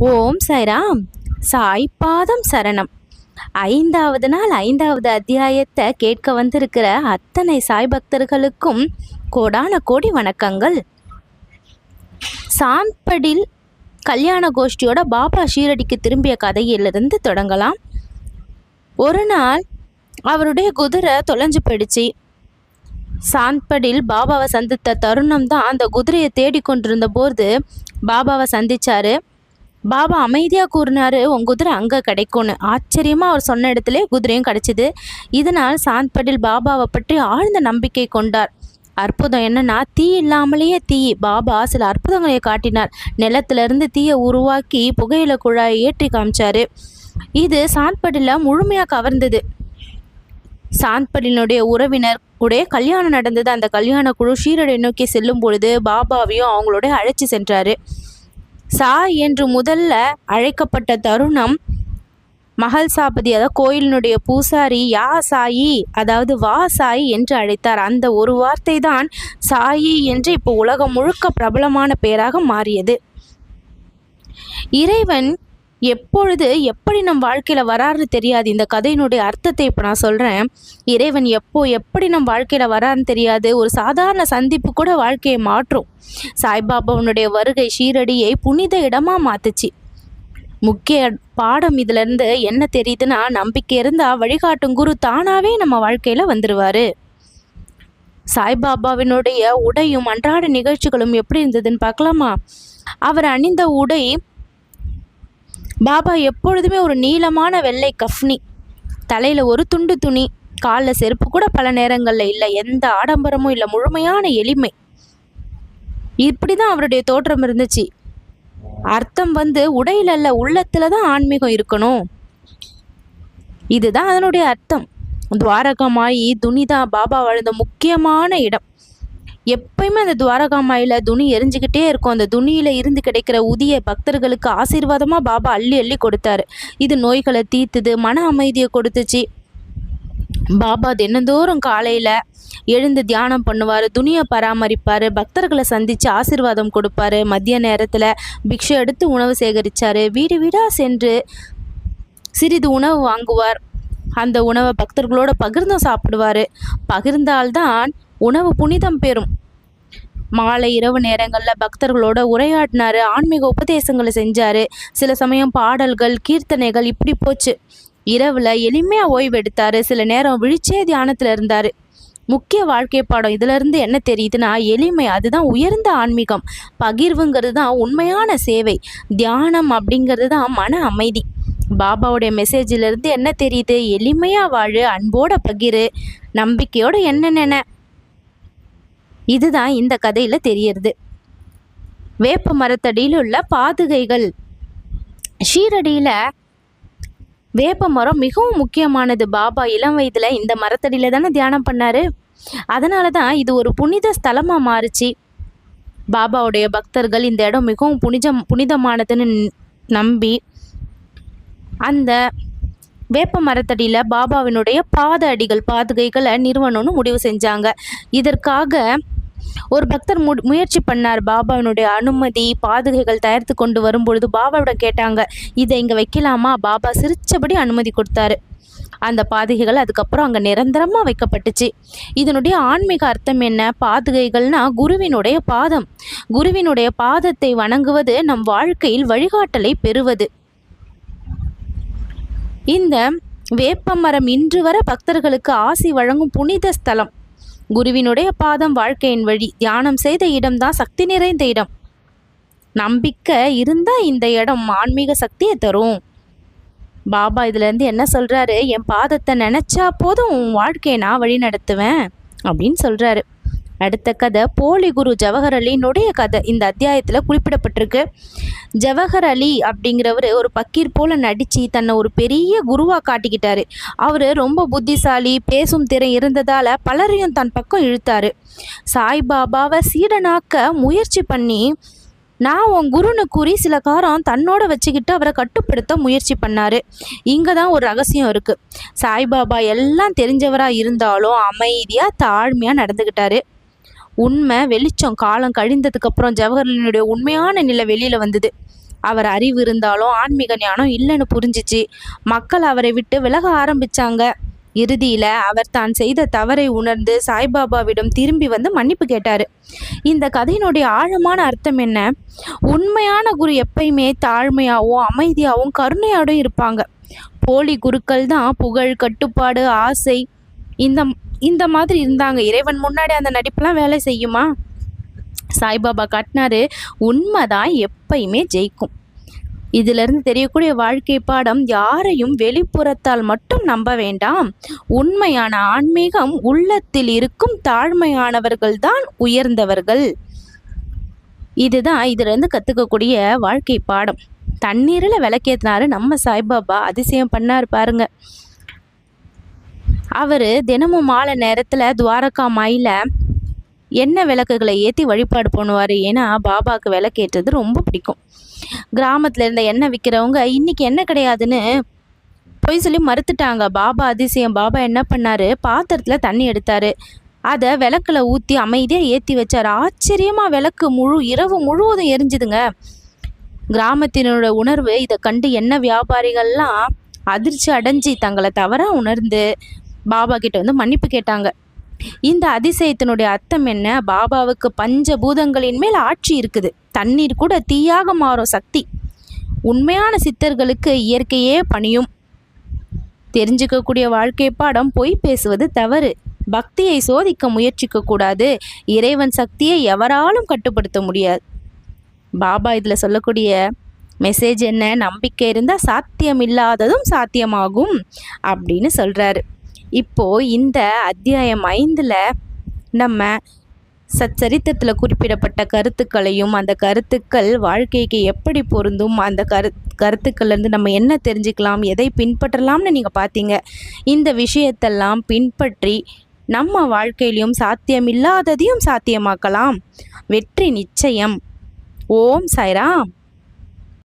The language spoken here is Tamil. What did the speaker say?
ஓம் சாய்ராம். சாய் பாதம் சரணம். 5வது நாள் 5வது அத்தியாயத்தை கேட்க வந்திருக்கிற அத்தனை சாய் பக்தர்களுக்கும் கோடான கோடி வணக்கங்கள். சாந்த்படில் கல்யாண கோஷ்டியோட பாபா ஷீரடிக்கு திரும்பிய கதையிலிருந்து தொடங்கலாம். ஒரு நாள் அவருடைய குதிரை தொலைஞ்சு போயிடுச்சு. சாந்த்படில் பாபாவை சந்தித்த தருணம் தான் அந்த குதிரையை தேடிக்கொண்டிருந்த போது பாபாவை சந்திச்சாரு. பாபா அமைதியாக கூறினாரு, உன் குதிரை அங்கே கிடைக்கும்னு. ஆச்சரியமாக அவர் சொன்ன இடத்துல குதிரையும் கிடைச்சிது. இதனால் சாந்த்படில் பாபாவை பற்றி ஆழ்ந்த நம்பிக்கை கொண்டார். அற்புதம் என்னன்னா, தீ இல்லாமலேயே பாபா சில அற்புதங்களை காட்டினார். நிலத்திலிருந்து தீயை உருவாக்கி புகையில குழாயை ஏற்றி காமிச்சாரு. இது சாந்த்படில முழுமையாக கவர்ந்தது. சாந்த்படினுடைய உறவினர் உடைய கல்யாணம் நடந்தது. அந்த கல்யாண குழு ஷீரடி நோக்கி செல்லும் பொழுது பாபாவையும் அவங்களோட அழைச்சி சென்றாரு. சாய் என்று முதல்ல அழைக்கப்பட்ட தருணம் மஹல் சாபதி, அதாவது கோயிலினுடைய பூசாரி யா சாயி, அதாவது வா சாயி என்று அழைத்தார். அந்த ஒரு வார்த்தை தான் சாயி என்று இப்போ உலகம் முழுக்க பிரபலமான பெயராக மாறியது. இறைவன் எப்பொழுது எப்படி நம் வாழ்க்கையில் வராருன்னு தெரியாது. இந்த கதையினுடைய அர்த்தத்தை இப்போ நான் சொல்கிறேன். இறைவன் எப்படி நம் வாழ்க்கையில் வராருன்னு தெரியாது. ஒரு சாதாரண சந்திப்பு கூட வாழ்க்கையை மாற்றும். சாய்பாபாவுடைய வருகை ஷீரடியை புனித இடமாக மாற்றுச்சு. முக்கிய பாடம் இதிலேருந்து என்ன தெரியுதுன்னா, நம்பிக்கை இருந்தால் வழிகாட்டும் குரு தானாகவே நம்ம வாழ்க்கையில் வந்துடுவார். சாய்பாபாவினுடைய உடையும் அன்றாட நிகழ்ச்சிகளும் எப்படி இருந்ததுன்னு பார்க்கலாமா? அவர் அணிந்த உடை, பாபா எப்பொழுதுமே ஒரு நீளமான வெள்ளை கஃப்னி, தலையில் ஒரு துண்டு துணி, காலில் செருப்பு கூட பல நேரங்களில் இல்லை, எந்த ஆடம்பரமும் இல்லை, முழுமையான எளிமை. இப்படி தான் அவருடைய தோற்றம் இருந்துச்சு. அர்த்தம் உடையில் அல்ல, உள்ளத்தில் தான் ஆன்மீகம் இருக்கணும். இதுதான் அதனுடைய அர்த்தம். துவாரகமாயி துணி தான் பாபா வாழ்ந்த முக்கியமான இடம். எப்பயுமே அந்த துவாரகாமாயில் துணி எரிஞ்சுக்கிட்டே இருக்கும். அந்த துணியில் இருந்து கிடைக்கிற உதிய பக்தர்களுக்கு ஆசீர்வாதமாக பாபா அள்ளி அள்ளி கொடுத்தாரு. இது நோய்களை தீர்த்துது, மன அமைதியை கொடுத்துச்சு. பாபா தினந்தோறும் காலையில் எழுந்து தியானம் பண்ணுவார், துணியை பராமரிப்பார், பக்தர்களை சந்தித்து ஆசீர்வாதம் கொடுப்பாரு. மதிய நேரத்தில் பிக்ஷை எடுத்து உணவு சேகரித்தார். வீடு வீடாக சென்று சிறிது உணவு வாங்குவார். அந்த உணவை பக்தர்களோடு பகிர்ந்தும் சாப்பிடுவார். பகிர்ந்தால்தான் உணவு புனிதம் பெறும். மாலை இரவு நேரங்களில் பக்தர்களோட உரையாடினார், ஆன்மீக உபதேசங்களை செஞ்சார். சில சமயம் பாடல்கள், கீர்த்தனைகள், இப்படி போச்சு. இரவில் எளிமையாக ஓய்வு எடுத்தார். சில நேரம் விழிச்சே தியானத்தில் இருந்தார். முக்கிய வாழ்க்கை பாடம் இதிலிருந்து என்ன தெரியுதுன்னா, எளிமை அதுதான் உயர்ந்த ஆன்மீகம். பகிர்வுங்கிறது தான் உண்மையான சேவை. தியானம் அப்படிங்கிறது தான் மன அமைதி. பாபாவுடைய மெசேஜிலிருந்து என்ன தெரியுது? எளிமையாக வாழு, அன்போட பகிரு, நம்பிக்கையோட என்ன. இதுதான் இந்த கதையில் தெரியறது. வேப்ப மரத்தடியில் உள்ள பாதுகைகள். ஷீரடியில் வேப்ப மரம் மிகவும் முக்கியமானது. பாபா இளம் வயதில் இந்த மரத்தடியில் தானே தியானம் பண்ணார். அதனால தான் இது ஒரு புனித ஸ்தலமாக மாறுச்சு. பாபாவுடைய பக்தர்கள் இந்த இடம் மிகவும் புனிதமானதுன்னு நம்பி அந்த வேப்ப மரத்தடியில் பாபாவினுடைய பாதுகைகளை நிறுவனம்னு முடிவு செஞ்சாங்க. இதற்காக ஒரு பக்தர் முயற்சி பண்ணார். பாபாவினுடைய அனுமதி பாதுகைகள் தயாரித்து கொண்டு வரும்பொழுது பாபாவிடம் கேட்டாங்க, இதை இங்கே வைக்கலாமா? பாபா சிரிச்சபடி அனுமதி கொடுத்தாரு. அந்த பாதுகைகள் அதுக்கப்புறம் அங்கே நிரந்தரமாக வைக்கப்பட்டுச்சு. இதனுடைய ஆன்மீக அர்த்தம் என்ன? பாதுகைகள்னா குருவினுடைய பாதம். குருவினுடைய பாதத்தை வணங்குவது நம் வாழ்க்கையில் வழிகாட்டலை பெறுவது. இந்த வேப்பமரம் இன்று வர பக்தர்களுக்கு ஆசி வழங்கும் புனித ஸ்தலம். குருவினுடைய பாதம் வாழ்க்கையின் வழி. தியானம் செய்த இடம்தான் சக்தி நிறைந்த இடம். நம்பிக்கை இருந்தால் இந்த இடம் ஆன்மீக சக்தியை தரும். பாபா இதுலேருந்து என்ன சொல்கிறாரு? என் பாதத்தை நினச்சா போதும், உன் வாழ்க்கையை நான் வழி நடத்துவேன் அப்படின்னு சொல்கிறாரு. அடுத்த கதை போலி குரு ஜவஹர் அலினுடைய கதை இந்த அத்தியாயத்தில் குறிப்பிடப்பட்டிருக்கு. ஜவஹர் அலி அப்படிங்கிறவர் ஒரு பக்கீர் போல நடித்து தன்னை ஒரு பெரிய குருவாக காட்டிக்கிட்டாரு. அவர் ரொம்ப புத்திசாலி, பேசும் திறன் இருந்ததால் பலரையும் தன் பக்கம் இழுத்தாரு. சாய்பாபாவை சீடனாக்க முயற்சி பண்ணி நான் உன் குருன்னு கூறி சில காரம் தன்னோட வச்சுக்கிட்டு அவரை கட்டுப்படுத்த முயற்சி பண்ணார். இங்கே தான் ஒரு ரகசியம் இருக்குது. சாய்பாபா எல்லாம் தெரிஞ்சவராக இருந்தாலும் அமைதியாக தாழ்மையாக நடந்துக்கிட்டாரு. உண்மை வெளிச்சம் காலம் கழிந்ததுக்கப்புறம் ஜவஹர்லாலுடைய உண்மையான நிலை வெளியில் வந்தது. அவர் அறிவு இருந்தாலும் ஆன்மீக ஞானம் இல்லைன்னு புரிஞ்சிச்சு. மக்கள் அவரை விட்டு விலக ஆரம்பிச்சாங்க. இறுதியில் அவர் தான் செய்த தவறை உணர்ந்து சாய்பாபாவிடம் திரும்பி வந்து மன்னிப்பு கேட்டார். இந்த கதையினுடைய ஆழமான அர்த்தம் என்ன? உண்மையான குரு எப்பயுமே தாழ்மையாகவும் அமைதியாகவும் கருணையோடும் இருப்பாங்க. போலி குருக்கள் தான் புகழ், கட்டுப்பாடு, ஆசை இந்த இந்த மாதிரி இருந்தாங்க. இறைவன் முன்னாடி அந்த நடிப்புலாம் வேலை செய்யுமா? சாய்பாபா காட்டினாரு, உண்மைதான் எப்பயுமே ஜெயிக்கும். இதிலிருந்து தெரியக்கூடிய வாழ்க்கை பாடம், யாரையும் வெளிப்புறத்தால் மட்டும் நம்ப வேண்டாம். உண்மையான ஆன்மீகம் உள்ளத்தில் இருக்கும் தாழ்மையானவர்கள் தான் உயர்ந்தவர்கள். இதுதான் இதிலிருந்து கற்றுக்கக்கூடிய வாழ்க்கை பாடம். தண்ணீரில் விளக்கேற்றினாரு நம்ம சாய்பாபா, அதிசயம் பண்ணார் பாருங்க. அவர் தினமும் மாலை நேரத்தில் துவாரகா மாயில் எண்ணெய் விளக்குகளை ஏற்றி வழிபாடு பண்ணுவார். ஏன்னா பாபாவுக்கு விளக்கேற்றது ரொம்ப பிடிக்கும். கிராமத்தில் இருந்த எண்ணெய் விற்கிறவங்க இன்றைக்கி எண்ணெய் கிடையாதுன்னு போய் சொல்லி மறுத்துட்டாங்க. பாபா அதிசயம். பாபா என்ன பண்ணார், பாத்திரத்தில் தண்ணி எடுத்தார், அதை விளக்கில் ஊற்றி அமைதியாக ஏற்றி வச்சார். ஆச்சரியமாக விளக்கு இரவு முழுவதும் எரிஞ்சுதுங்க. கிராமத்தினோட உணர்வு இதை கண்டு எண்ணெய் வியாபாரிகள்லாம் அதிர்ச்சி அடைஞ்சி தங்களை தவறாக உணர்ந்து பாபா கிட்ட வந்து மன்னிப்பு கேட்டாங்க. இந்த அதிசயத்தினுடைய அர்த்தம் என்ன? பாபாவுக்கு பஞ்சபூதங்களின் மேல் ஆட்சி இருக்குது. தண்ணீர் கூட தீயாக மாறும் சக்தி. உண்மையான சித்தர்களுக்கு இயற்கையே பணியும். தெரிஞ்சுக்கக்கூடிய வாழ்க்கை பாடம், பொய் பேசுவது தவறு. பக்தியை சோதிக்க முயற்சிக்க கூடாது. இறைவன் சக்தியை எவராலும் கட்டுப்படுத்த முடியாது. பாபா இதில் சொல்லக்கூடிய மெசேஜ் என்ன? நம்பிக்கை இருந்தால் சாத்தியமில்லாததும் சாத்தியமாகும் அப்படின்னு சொல்கிறாரு. இப்போது இந்த அத்தியாயம் 5 நம்ம சச்சரித்திரத்தில் குறிப்பிடப்பட்ட கருத்துக்களையும் அந்த கருத்துக்கள் வாழ்க்கைக்கு எப்படி பொருந்தும், அந்த கருத்துக்கள்லேருந்து நம்ம என்ன தெரிஞ்சுக்கலாம், எதை பின்பற்றலாம்னு நீங்கள் பார்த்தீங்க. இந்த விஷயத்தெல்லாம் பின்பற்றி நம்ம வாழ்க்கையிலையும் சாத்தியமில்லாததையும் சாத்தியமாக்கலாம். வெற்றி நிச்சயம். ஓம் சாய்ராம்.